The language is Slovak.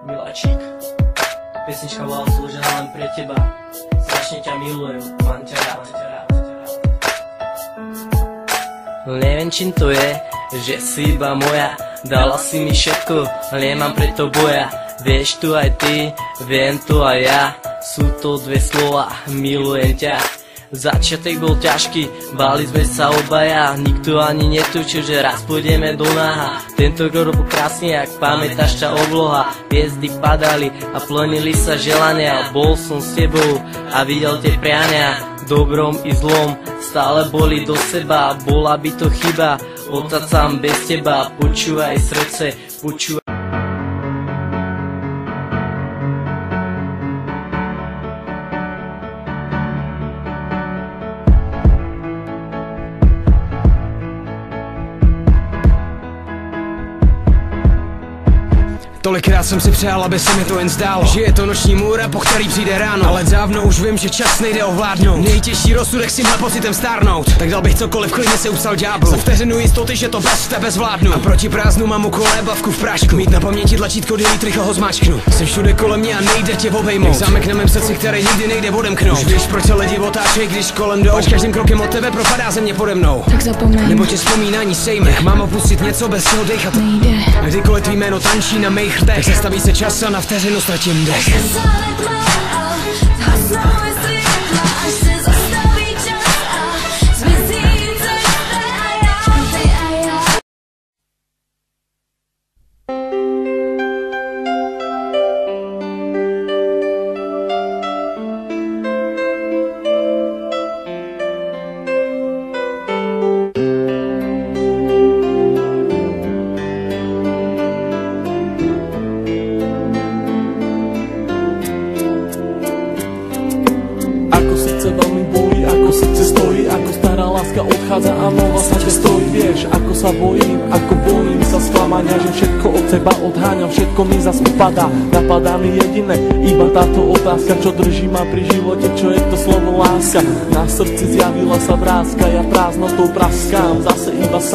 Miláčik, pesnička bola slúžená len pre teba. Strašne ťa milujem, mám ťa rád. Neviem čím to je, že si iba moja. Dala si mi všetko, nemám preto boja. Vieš tu aj ty, viem to aj ja. Sú to dve slova, milujem ťa. Začiatek bol ťažký, báli sme sa obaja. Nikto ani netučil, že raz pôjdeme do náha. Tento rok bol krásny, ak pamätáš ťa obloha. Hviezdy padali a plnili sa želania. Bol som s tebou a videl tie priania. Dobrom i zlom stále boli do seba. Bola by to chyba, ostať sám bez teba. Počúvaj srdce, počúvaj. Tolikrát jsem si přál, aby se mi to jen zdálo, že je to noční můra, po který přijde ráno. Ale dávno už vím, že čas nejde ovládnout. Nejtěžší rozsudek s tímhle pocitem stárnout. Tak dal bych cokoliv, klidně se upsal ďáblu. Za vteřinu jistoty, že to bez tebe zvládnu. A proti prázdnu mám okolo bavku v prášku. Mít na paměti tlačítko delete, rychle ho zmáčknu. Jsem všude kolem mě a nejde tě obejmout. Jak zámek na mém srdci, který nikdy nejde odemknout. Už víš, proč se lidi otáčej, když kolem jdou. Až každým krokem od tebe propadá země pode mnou. Tak zapomeň, nebo tě vzpomínání sejme. Jak mám opustit něco bez čeho dechat? nejde. A kdykoliv tvý jméno tančí na mých rtech, tak zastaví se čas a na vteřinu ztratím dech. Veľmi bolí, ako srdce stojí, ako stará láska odchádza a nová sa ťa stojí. Vieš, ako sa bojím sa sklamania, že všetko od seba odháňam, všetko mi zas upadá. Napadá mi jediné, iba táto otázka, čo drží ma pri živote, čo je to slovo láska. Na srdci zjavila sa vrázka, ja prázdnotou praskám, zase iba sa